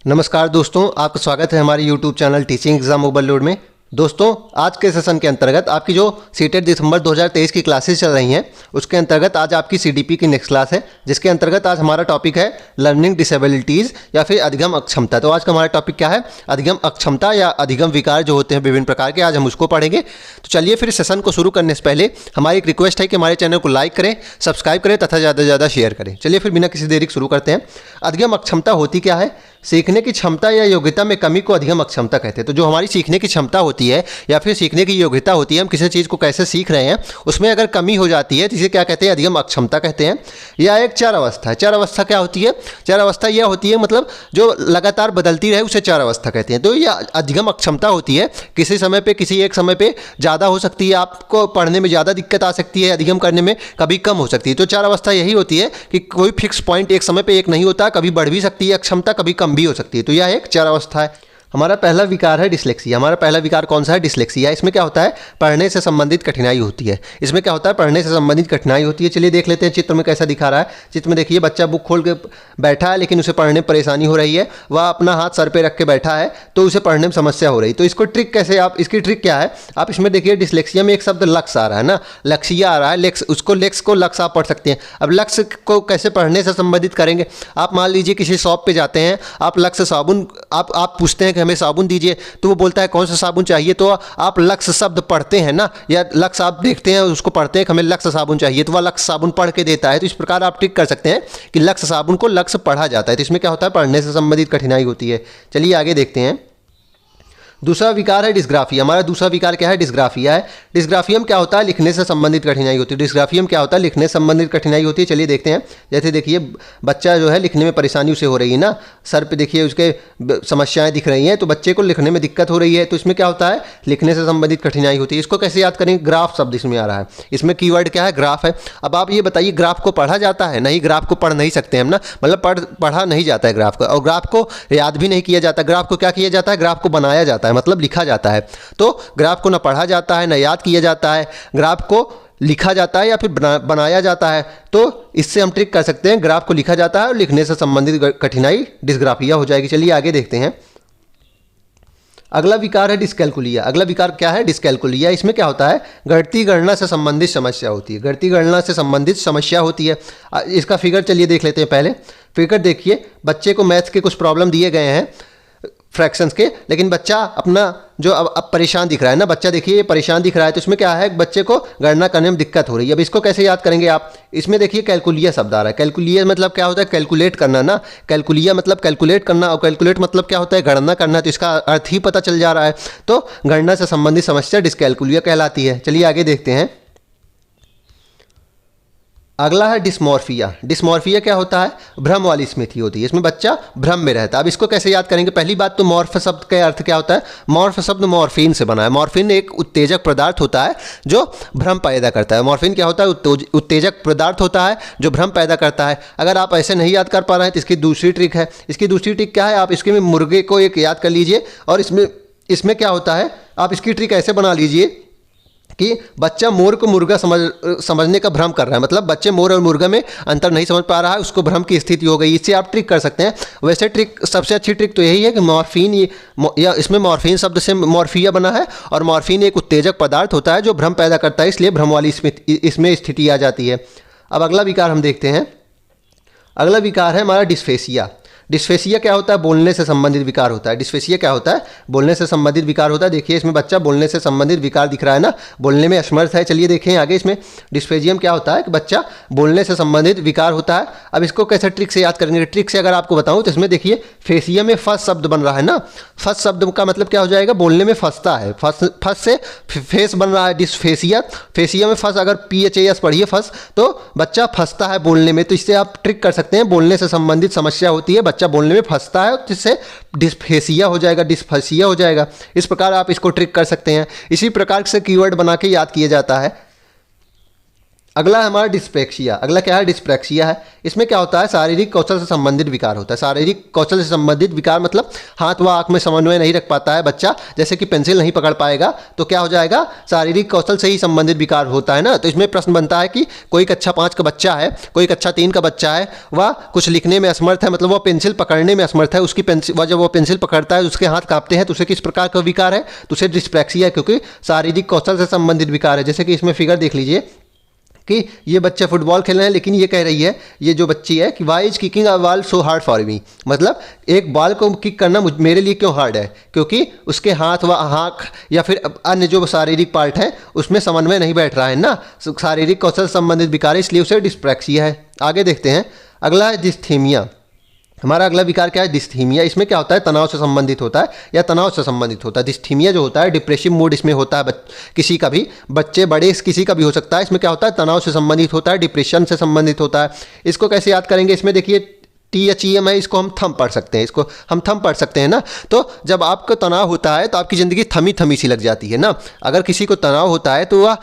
नमस्कार दोस्तों, आपका स्वागत है हमारे YouTube channel teaching exam overload में। दोस्तों, आज के सेशन के अंतर्गत आपकी जो सीटेट दिसंबर 2023 की क्लासेस चल रही हैं उसके अंतर्गत आज आपकी CDP की नेक्स्ट क्लास है, जिसके अंतर्गत आज हमारा टॉपिक है लर्निंग डिसेबिलिटीज़ या फिर अधिगम अक्षमता। तो आज का हमारा टॉपिक क्या है? अधिगम अक्षमता या अधिगम विकार जो होते हैं विभिन्न प्रकार के, आज हम उसको पढ़ेंगे। तो चलिए फिर सेशन को शुरू करने से पहले हमारी एक रिक्वेस्ट है कि हमारे चैनल को लाइक करें, सब्सक्राइब करें तथा ज़्यादा से ज़्यादा शेयर करें। चलिए फिर बिना किसी देरी के शुरू करते हैं। अधिगम अक्षमता होती क्या है? सीखने की क्षमता या योग्यता में कमी को अधिगम अक्षमता कहते हैं। तो जो हमारी सीखने की क्षमता होती है या फिर सीखने की योग्यता होती है, हम किसी चीज़ को कैसे सीख रहे हैं, उसमें अगर कमी हो जाती है तो इसे क्या कहते हैं? अधिगम अक्षमता कहते हैं। यह एक चार अवस्था है। चार अवस्था क्या होती है? चार अवस्था यह होती है मतलब जो लगातार बदलती रहे उसे चार अवस्था कहते हैं। तो यह अधिगम अक्षमता होती है। किसी समय पे किसी एक समय पे ज़्यादा हो सकती है, आपको पढ़ने में ज़्यादा दिक्कत आ सकती है, अधिगम करने में कभी कम हो सकती है। तो चार अवस्था यही होती है कि कोई फिक्स पॉइंट एक समय पे एक नहीं होता, कभी बढ़ भी सकती है क्षमता, कभी कम भी हो सकती है। तो यह एक चार अवस्था है। हमारा पहला विकार है डिसलेक्सिया। हमारा पहला विकार कौन सा है? डिसलेक्सिया। इसमें क्या होता है? पढ़ने से संबंधित कठिनाई होती है। इसमें क्या होता है? पढ़ने से संबंधित कठिनाई होती है। चलिए देख लेते हैं चित्र में कैसा दिखा रहा है। चित्र में देखिए बच्चा बुक खोल के बैठा है लेकिन उसे पढ़ने में परेशानी हो रही है। वह अपना हाथ सर पे रख के बैठा है तो उसे पढ़ने में समस्या हो रही है। तो इसको ट्रिक कैसे, आप इसकी ट्रिक क्या है? आप इसमें देखिए डिसलेक्सिया में एक शब्द लक्ष्य आ रहा है ना, लक्ष्य आ रहा है, लेक्स, उसको लेक्स को लक्ष्य आप पढ़ सकते हैं। अब लक्ष्य को कैसे पढ़ने से संबंधित करेंगे? आप मान लीजिए किसी शॉप पे जाते हैं, आप लक्ष्य साबुन, आप पूछते हैं कि हमें साबुन दीजिए, तो वो बोलता है कौन सा साबुन चाहिए, तो आप लक्ष्य शब्द पढ़ते हैं ना, या लक्ष्य आप देखते हैं उसको पढ़ते हैं कि हमें लक्ष्य साबुन चाहिए, तो वह लक्ष्य साबुन पढ़ के देता है। तो इस प्रकार आप ट्रिक कर सकते हैं कि लक्ष्य साबुन को लक्ष्य पढ़ा जाता है। तो इसमें क्या होता है? पढ़ने से संबंधित कठिनाई होती है। चलिए आगे देखते हैं। दूसरा विकार है डिस्ग्राफिया। हमारा दूसरा विकार क्या है? डिस्ग्राफिया है। डिस्ग्राफिया में क्या होता है? लिखने से संबंधित कठिनाई होती है। डिस्ग्राफिया में क्या होता है? लिखने से संबंधित कठिनाई होती है। चलिए देखते हैं। जैसे देखिए बच्चा जो है लिखने में परेशानी उसे हो रही है ना, सर पे देखिए उसके समस्याएं दिख रही हैं, तो बच्चे को लिखने में दिक्कत हो रही है। तो इसमें क्या होता है? लिखने से संबंधित कठिनाई होती है। इसको कैसे याद करेंगे? ग्राफ शब्द इसमें आ रहा है। इसमें कीवर्ड क्या है? ग्राफ है। अब आप ये बताइए, ग्राफ को पढ़ा जाता है? नहीं, ग्राफ को पढ़ नहीं सकते हम ना, मतलब पढ़ा नहीं जाता है ग्राफ को, और ग्राफ को याद भी नहीं किया जाता। ग्राफ को क्या किया जाता है? ग्राफ को बनाया जाता है, मतलब लिखा जाता है। तो ग्राफ को ना पढ़ा जाता है, ना याद किया जाता है, ग्राफ को लिखा जाता है या फिर बनाया जाता है। तो इससे हम ट्रिक कर सकते हैं, ग्राफ को लिखा जाता है और लिखने से संबंधित कठिनाई डिस्ग्राफिया हो जाएगी। चलिए आगे देखते हैं। अगला विकार है डिस्कैल्कुलिया। अगला विकार क्या है? डिस्कैल्कुलिया। इसमें क्या होता है? गणितीय गणना से संबंधित समस्या होती है। गणितीय गणना से संबंधित समस्या होती है। इसका फिगर चलिए देख लेते हैं। पहले फिगर देखिए, बच्चे को मैथ्स के कुछ प्रॉब्लम दिए गए हैं फ्रैक्शंस के, लेकिन बच्चा अपना जो अब परेशान दिख रहा है ना, बच्चा देखिए परेशान दिख रहा है। तो इसमें क्या है? बच्चे को गणना करने में दिक्कत हो रही है। अब इसको कैसे याद करेंगे आप? इसमें देखिए कैलकुलिया शब्द आ रहा है। कैलकुलिया मतलब क्या होता है? कैलकुलेट करना ना। कैलकुलिया मतलब कैलकुलेट करना, और कैलकुलेट मतलब क्या होता है? गणना करना। तो इसका अर्थ ही पता चल जा रहा है। तो गणना से संबंधित समस्या डिस्कैल्कुलिया कहलाती है। चलिए आगे देखते हैं। अगला है डिस्मॉर्फिया। डिस्मॉर्फिया क्या होता है? भ्रम वाली स्मृति होती है। इसमें बच्चा भ्रम में रहता है। अब इसको कैसे याद करेंगे? पहली बात तो मॉर्फ शब्द का अर्थ क्या होता है? मॉर्फ शब्द मॉर्फिन से बना है। मॉर्फिन एक उत्तेजक पदार्थ होता है जो भ्रम पैदा करता है। मॉर्फिन क्या होता है? उत्तेजक पदार्थ होता है जो भ्रम पैदा करता है। अगर आप ऐसे नहीं याद कर पा रहे हैं तो इसकी दूसरी ट्रिक है। इसकी दूसरी ट्रिक क्या है? आप इसके में मुर्गे को एक याद कर लीजिए, और इसमें क्या होता है? आप इसकी ट्रिक ऐसे बना लीजिए कि बच्चा मोर को मुर्गा समझने का भ्रम कर रहा है, मतलब बच्चे मोर और मुर्गा में अंतर नहीं समझ पा रहा है, उसको भ्रम की स्थिति हो गई। इससे आप ट्रिक कर सकते हैं। वैसे ट्रिक, सबसे अच्छी ट्रिक तो यही है कि मॉर्फिन, या इसमें मॉर्फिन शब्द से मॉर्फिया बना है, और मॉर्फिन एक उत्तेजक पदार्थ होता है जो भ्रम पैदा करता है, इसलिए भ्रम वाली इसमें स्थिति आ जाती है। अब अगला विकार हम देखते हैं। अगला विकार है हमारा डिस्फेसिया। डिस्फेसिया क्या होता है? बोलने से संबंधित विकार होता है। डिस्फेसिया क्या होता है? बोलने से संबंधित विकार होता है। देखिए इसमें बच्चा बोलने से संबंधित विकार दिख रहा है ना, बोलने में असमर्थ है। चलिए देखें आगे। इसमें डिस्फेजियम क्या होता है? कि बच्चा बोलने से संबंधित विकार होता है। अब इसको कैसे ट्रिक से याद करेंगे? ट्रिक से अगर आपको बताऊं तो इसमें देखिए फेसिया में फर्स्ट शब्द बन रहा है ना। फर्स्ट शब्द का मतलब क्या हो जाएगा? बोलने में फंसता है। फर्स्ट से फेस बन रहा है डिस्फेसिया। फेसिया में फर्स्ट, अगर PHAS पढ़िए फर्स्ट, तो बच्चा फंसता है बोलने में। तो इससे आप ट्रिक कर सकते हैं। बोलने से संबंधित समस्या होती है, बच्चा बोलने में फंसता है, जिससे डिस्फेसिया हो जाएगा, डिस्फेसिया हो जाएगा। इस प्रकार आप इसको ट्रिक कर सकते हैं। इसी प्रकार से कीवर्ड बना के याद किया जाता है। अगला है हमारा डिस्प्रैक्सिया। अगला क्या है? डिस्प्रैक्सिया है। इसमें क्या होता है? शारीरिक कौशल से संबंधित विकार होता है। शारीरिक कौशल से संबंधित विकार मतलब हाथ व आंख में समन्वय नहीं रख पाता है बच्चा, जैसे कि पेंसिल नहीं पकड़ पाएगा तो क्या हो जाएगा? शारीरिक कौशल से ही संबंधित विकार होता है ना। तो इसमें प्रश्न बनता है कि कोई कक्षा 5 का बच्चा है, कोई कक्षा 3 का बच्चा है, वह कुछ लिखने में असमर्थ है, मतलब वह पेंसिल पकड़ने में असमर्थ है, उसकी पेंसिल वह जब वो पेंसिल पकड़ता है उसके हाथ कांपते हैं, तो उसे किस प्रकार का विकार है? तो उसे डिस्प्रैक्सिया, क्योंकि शारीरिक कौशल से संबंधित विकार है। जैसे कि इसमें फिगर देख लीजिए कि ये बच्चे फुटबॉल खेल रहे हैं, लेकिन ये कह रही है, ये जो बच्ची है कि why is kicking a ball so hard for me, मतलब एक बॉल को किक करना मेरे लिए क्यों हार्ड है? क्योंकि उसके हाथ व आँख या फिर अन्य जो शारीरिक पार्ट है उसमें समन्वय नहीं बैठ रहा है ना, शारीरिक कौशल संबंधित विकार है, इसलिए उसे डिस्प्रैक्सिया है। आगे देखते हैं, अगला है डिस्थीमिया। हमारा अगला विकार क्या है? डिस्थीमिया। इसमें क्या होता है? तनाव से संबंधित होता है या तनाव से संबंधित होता है। डिस्थीमिया जो होता है डिप्रेसिव मूड इसमें होता है, किसी का भी, बच्चे बड़े किसी का भी हो सकता है। इसमें क्या होता है? तनाव से संबंधित होता है, डिप्रेशन से संबंधित होता है। इसको कैसे याद करेंगे? इसमें देखिए THEM है, इसको हम थम पढ़ सकते हैं, इसको हम थम पढ़ सकते हैं ना। तो जब आपको तनाव होता है तो आपकी ज़िंदगी थमी थमी सी लग जाती है ना। अगर किसी को तनाव होता है तो वह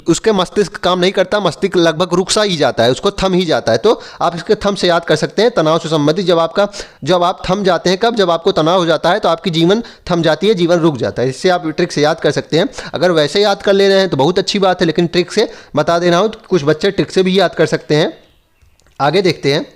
उसके मस्तिष्क काम नहीं करता, मस्तिष्क लगभग रुक सा ही जाता है, उसको थम ही जाता है। तो आप इसके थम से याद कर सकते हैं, तनाव से संबंधित। जब आप थम जाते हैं, कब? जब आपको तनाव हो जाता है तो आपकी जीवन थम जाती है, जीवन रुक जाता है। इससे आप ट्रिक से याद कर सकते हैं। अगर वैसे याद कर ले रहे हैं तो बहुत अच्छी बात है, लेकिन ट्रिक से बता दे रहा हूँ, कुछ बच्चे ट्रिक से भी याद कर सकते हैं। आगे देखते हैं,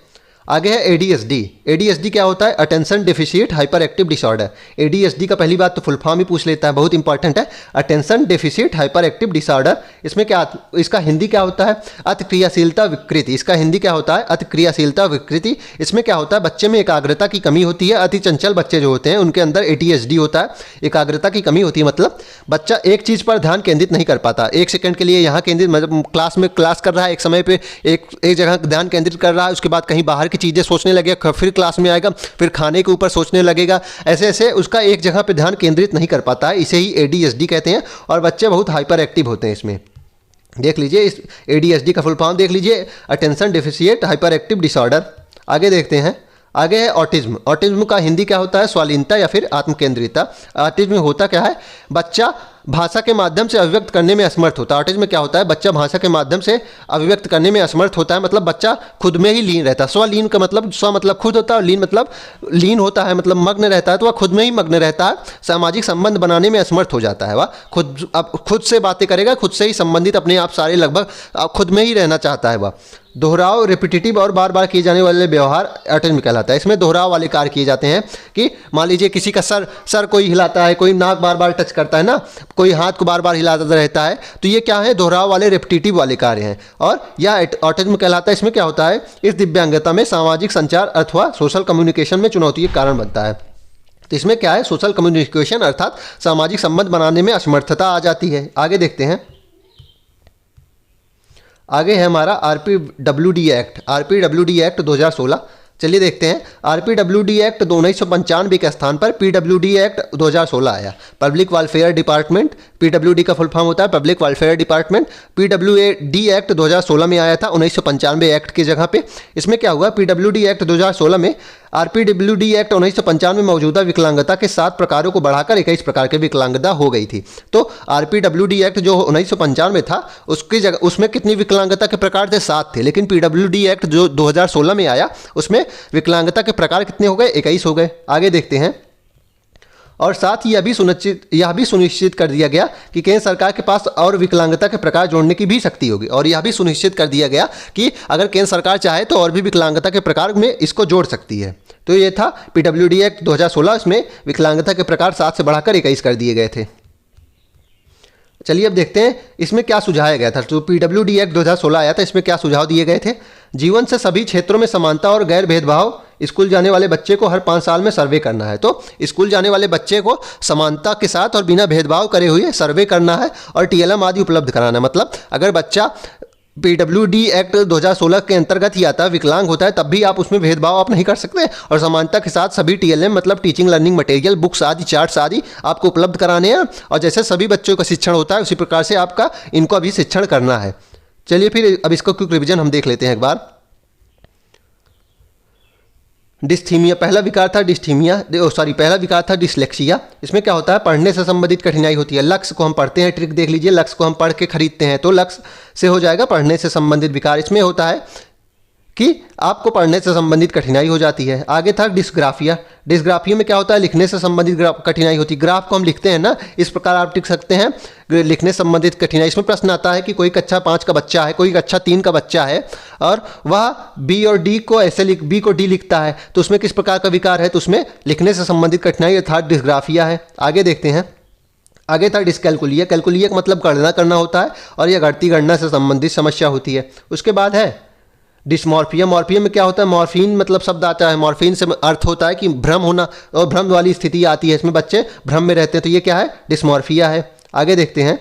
आगे है ADHD। ADHD क्या होता है? Attention deficit hyper active disorder. ADHD का पहली बात तो फुल फॉर्म ही पूछ लेता है, बहुत इंपॉर्टेंट है, attention deficit hyper active disorder. इसमें क्या, इसका हिंदी क्या होता है? अतिक्रियाशीलता विकृति। इसका हिंदी क्या होता है? अतिक्रियाशीलता विकृति। इसमें क्या होता है? बच्चे में एकाग्रता की कमी होती है। अति चंचल बच्चे जो होते हैं उनके अंदर ADHD होता है, एकाग्रता की कमी होती है, मतलब बच्चा एक चीज़ पर ध्यान केंद्रित नहीं कर पाता। एक सेकंड के लिए यहाँ केंद्रित, मतलब क्लास में क्लास कर रहा है, एक समय पे एक जगह ध्यान केंद्रित कर रहा है, उसके बाद कहीं बाहर की चीज़ें सोचने लगेगा, फिर क्लास में आएगा, फिर खाने के ऊपर सोचने लगेगा। ऐसे ऐसे उसका एक जगह पे ध्यान केंद्रित नहीं कर पाता है, इसे ही ADHD कहते हैं। और बच्चे बहुत हाइपर एक्टिव होते हैं। इसमें देख लीजिए, इस ADHD का फुल फॉर्म देख लीजिए, attention deficit hyper active disorder. आगे देखते हैं, आगे है ऑटिज्म। ऑटिज्म का हिंदी क्या होता है? स्वाधीनता या फिर आत्मकेंद्रिता। ऑटिज्म होता क्या है? बच्चा भाषा के माध्यम से अभिव्यक्त करने में असमर्थ होता है। ऑटिज्म में क्या होता है? बच्चा भाषा के माध्यम से अभिव्यक्त करने में असमर्थ होता है, मतलब बच्चा खुद में ही लीन रहता है। स्वलीन का मतलब, स्व मतलब खुद होता है, और लीन मतलब लीन होता है, मतलब मग्न रहता है, तो वह खुद में ही मग्न रहता है। सामाजिक संबंध बनाने में असमर्थ हो जाता है। वह खुद से बातें करेगा, खुद से ही संबंधित अपने आप सारे लगभग खुद में ही रहना चाहता है। वह दोहराव, रिपीटिटिव और बार बार किए जाने वाले व्यवहार ऑटिज्म कहलाता है। इसमें दोहराव वाले कार्य किए जाते हैं कि मान लीजिए किसी का सर कोई हिलाता है, कोई नाक बार बार टच करता है ना, कोई हाथ को बार बार हिलाता रहता है, तो ये क्या है? दोहराव वाले रिपीटिटिव वाले कार्य हैं, और यह ऑटिज्म कहलाता है। इसमें क्या होता है? इस दिव्यांगता में सामाजिक संचार अथवा सोशल कम्युनिकेशन में चुनौती का कारण बनता है। तो इसमें क्या है? सोशल कम्युनिकेशन अर्थात सामाजिक संबंध बनाने में असमर्थता आ जाती है। आगे देखते हैं, आगे है हमारा RPWD एक्ट। RPWD act 2016। चलिए देखते हैं, RPWD एक्ट 1995 के स्थान पर PWD एक्ट 2016 आया। पब्लिक वेलफेयर डिपार्टमेंट, PWD का फुल फॉर्म होता है public welfare department. PWD act 2016 में आया था 1995 एक्ट की जगह पे। इसमें क्या हुआ? PWD एक्ट 2016 में RPWD एक्ट 1995 में मौजूदा विकलांगता के 7 प्रकारों को बढ़ाकर 21 प्रकार के विकलांगता हो गई थी। तो RPWD एक्ट जो 1995 में था उसकी जगह, उसमें कितनी विकलांगता के प्रकार थे? 7 थे। लेकिन PWD एक्ट जो 2016 में आया उसमें विकलांगता के प्रकार कितने हो गए? 21 हो गए। आगे देखते हैं, और साथ ही यह भी सुनिश्चित कर दिया गया कि केंद्र सरकार के पास और विकलांगता के प्रकार जोड़ने की भी शक्ति होगी। और यह भी सुनिश्चित कर दिया गया कि अगर केंद्र सरकार चाहे तो और भी विकलांगता के प्रकार में इसको जोड़ सकती है। तो ये था PWD एक्ट 2016, इसमें विकलांगता के प्रकार 7 से बढ़ाकर 21 कर दिए गए थे। चलिए अब देखते हैं इसमें क्या सुझाया गया था। तो PWD एक्ट 2016 आया था, इसमें क्या सुझाव दिए गए थे? जीवन से सभी क्षेत्रों में समानता और गैर भेदभाव। स्कूल जाने वाले बच्चे को हर 5 साल में सर्वे करना है। तो स्कूल जाने वाले बच्चे को समानता के साथ और बिना भेदभाव करे हुए सर्वे करना है और TLM आदि उपलब्ध कराना है। मतलब अगर बच्चा PWD एक्ट 2016 के अंतर्गत ही आता है, विकलांग होता है, तब भी आप उसमें भेदभाव आप नहीं कर सकते, और समानता के साथ सभी TLM मतलब टीचिंग लर्निंग मटेरियल, बुक्स आदि, चार्ट्स आदि आपको उपलब्ध कराने हैं। और जैसे सभी बच्चों का शिक्षण होता है उसी प्रकार से आपका इनको अभी शिक्षण करना है। चलिए फिर अब इसको क्विक रिविजन हम देख लेते हैं एक बार। डिस्थीमिया, पहला विकार था डिस्थीमिया, पहला विकार था डिसलेक्सिया। इसमें क्या होता है, पढ़ने से संबंधित कठिनाई होती है। लक्ष्य को हम पढ़ते हैं, ट्रिक देख लीजिए, लक्ष्य को हम पढ़ के खरीदते हैं तो लक्ष्य से हो जाएगा पढ़ने से संबंधित विकार। इसमें होता है कि आपको पढ़ने से संबंधित कठिनाई हो जाती है। आगे था डिस्ग्राफिया। डिस्ग्राफिया में क्या होता है, लिखने से संबंधित कठिनाई होती है। ग्राफ को हम लिखते हैं ना, इस प्रकार आप लिख सकते हैं, लिखने संबंधित कठिनाई। इसमें प्रश्न आता है कि कोई कक्षा 5 का बच्चा है, कोई कक्षा 3 का बच्चा है और वह बी और डी को ऐसे बी को डी लिखता है तो उसमें किस प्रकार का विकार है, तो उसमें लिखने से संबंधित कठिनाई अर्थात डिस्ग्राफिया है। आगे देखते हैं, आगे था डिस्कैलकुलिया। कैलकुलिया का मतलब गणना करना होता है और यह घटती गणना से संबंधित समस्या होती है। उसके बाद है डिस्मॉर्फिया। मॉर्फिया में क्या होता है, मॉर्फिन मतलब शब्द आता है, मॉर्फिन से अर्थ होता है कि भ्रम होना और भ्रम वाली स्थिति आती है, इसमें बच्चे भ्रम में रहते हैं, तो ये क्या है, डिस्मॉर्फिया है। आगे देखते हैं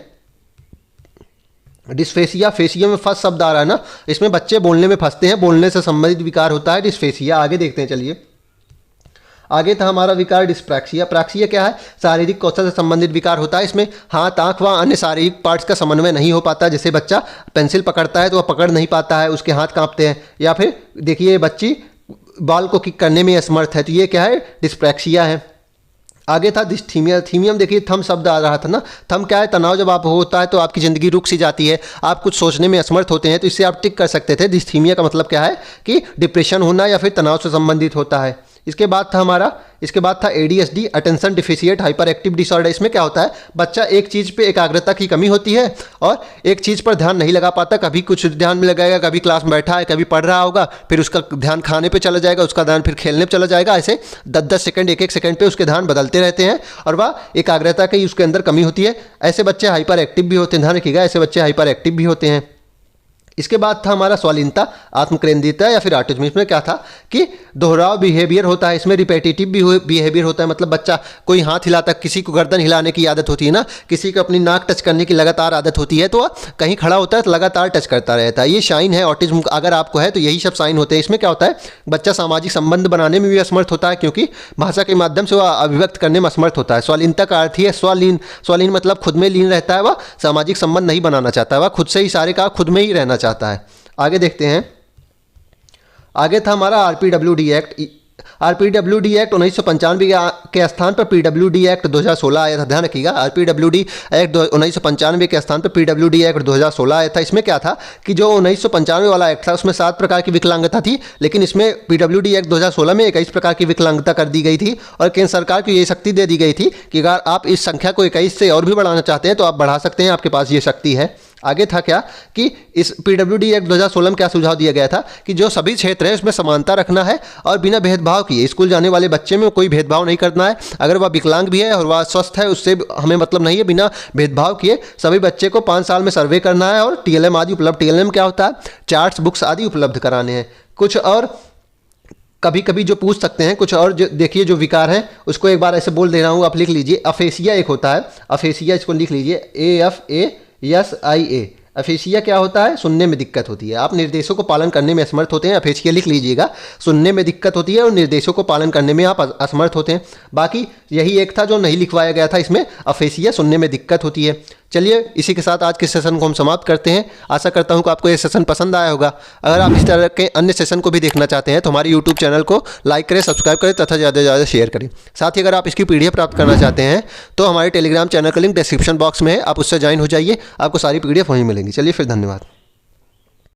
डिस्फेसिया। फेसिया में फर्स्ट शब्द आ रहा है ना, इसमें बच्चे बोलने में फंसते हैं, बोलने से संबंधित विकार होता है डिस्फेसिया। आगे देखते हैं, चलिए आगे था हमारा विकार डिस्प्रैक्सिया। प्रैक्सिया क्या है, शारीरिक कौशल से संबंधित विकार होता है। इसमें हाथ, आंख व अन्य शारीरिक पार्ट्स का समन्वय नहीं हो पाता। जैसे बच्चा पेंसिल पकड़ता है तो वह पकड़ नहीं पाता है, उसके हाथ कांपते हैं। या फिर देखिए बच्ची बॉल को किक करने में असमर्थ है, तो ये क्या है, डिस्प्रैक्सिया है। आगे था डिस्थीमिया। थीमियम देखिए थम शब्द आ रहा था ना, थम क्या है, तनाव जब आप होता है तो आपकी ज़िंदगी रुक सी जाती है, आप कुछ सोचने में असमर्थ होते हैं, तो इससे आप टिक कर सकते थे। डिस्थीमिया का मतलब क्या है कि डिप्रेशन होना या फिर तनाव से संबंधित होता है। इसके बाद था ADHD, attention deficient hyper active disorder. इसमें क्या होता है, बच्चा एक चीज़ पे एकाग्रता की कमी होती है और एक चीज़ पर ध्यान नहीं लगा पाता। कभी कुछ ध्यान में लगाएगा, कभी क्लास में बैठा है, कभी पढ़ रहा होगा, फिर उसका ध्यान खाने पे चला जाएगा, उसका ध्यान फिर खेलने पे चला जाएगा। ऐसे 10-10 सेकंड, 1-1 सेकंड पे उसके ध्यान बदलते रहते हैं और वह एकाग्रता की उसके अंदर कमी होती है। ऐसे बच्चे हाइपर एक्टिव भी होते हैं, ध्यान रखिएगा, ऐसे बच्चे हाइपर एक्टिव भी होते हैं। इसके बाद था हमारा स्वालीनता, आत्मकेंद्रितता या फिर ऑटिज्म। इसमें क्या था कि दोहराव बिहेवियर होता है, इसमें रिपीटेटिव बिहेवियर होता है। मतलब बच्चा कोई हाथ हिलाता, किसी को गर्दन हिलाने की आदत होती है ना, किसी को अपनी नाक टच करने की लगातार आदत होती है, तो कहीं खड़ा होता है तो लगातार टच करता रहता है। ये साइन है ऑटिज्म, अगर आपको है तो यही सब साइन होते हैं। इसमें क्या होता है, बच्चा सामाजिक संबंध बनाने में भी असमर्थ होता है क्योंकि भाषा के माध्यम से वह अभिव्यक्त करने में असमर्थ होता है। स्वालीनता का अर्थ ही है स्वलीन। स्वलीन मतलब खुद में लीन रहता है, वह सामाजिक संबंध नहीं बनाना चाहता है, वह खुद से ही सारे का खुद में ही रहना चाहता है। आगे देखते हैं, आगे था हमारा RPWD एक्ट। RPWD एक्ट 1995 के स्थान पर PWD एक्ट 2016 आया था। ध्यान रखिएगा, RPWD एक्ट 1995 के स्थान पर PWD एक्ट 2016 आया था। इसमें क्या था कि जो 1995 वाला एक्ट था उसमें 7 प्रकार की विकलांगता थी, लेकिन इसमें PWD एक्ट 2016 में 21 प्रकार की विकलांगता कर दी गई थी और केंद्र सरकार को ये शक्ति दे दी गई थी कि अगर आप इस संख्या को 21 से और भी बढ़ाना चाहते हैं तो आप बढ़ा सकते हैं, आपके पास ये शक्ति है। आगे था क्या कि इस PWD एक्ट 2016 में क्या सुझाव दिया गया था कि जो सभी क्षेत्र है उसमें समानता रखना है और बिना भेदभाव किए स्कूल जाने वाले बच्चे में कोई भेदभाव नहीं करना है। अगर वह विकलांग भी है और वह स्वस्थ है उससे हमें मतलब नहीं है, बिना भेदभाव किए सभी बच्चे को 5 साल में सर्वे करना है और TLM आदि उपलब्ध, TLM क्या होता है, चार्ट्स, बुक्स आदि उपलब्ध कराने हैं। कुछ और कभी कभी जो पूछ सकते हैं, कुछ और जो देखिए जो विकार हैं उसको एक बार ऐसे बोल दे रहा हूँ, आप लिख लीजिए। अफेसिया एक होता है, अफेसिया इसको लिख लीजिए, AFASIA। अफेसिया क्या होता है, सुनने में दिक्कत होती है, आप निर्देशों को पालन करने में असमर्थ होते हैं। अफेसिया लिख लीजिएगा, सुनने में दिक्कत होती है और निर्देशों को पालन करने में आप असमर्थ होते हैं। बाकी यही एक था जो नहीं लिखवाया गया था, इसमें अफेसिया सुनने में दिक्कत होती है। चलिए इसी के साथ आज के सेशन को हम समाप्त करते हैं। आशा करता हूं कि आपको ये सेशन पसंद आया होगा। अगर आप इस तरह के अन्य सेशन को भी देखना चाहते हैं तो हमारे यूट्यूब चैनल को लाइक करें, सब्सक्राइब करें तथा ज़्यादा से ज़्यादा शेयर करें। साथ ही अगर आप इसकी PDF प्राप्त करना चाहते हैं तो हमारे टेलीग्राम चैनल का लिंक डिस्क्रिप्शन बॉक्स में है, आप उससे ज्वाइन हो जाइए, आपको सारी PDF वहीं मिलेंगी। चलिए फिर, धन्यवाद।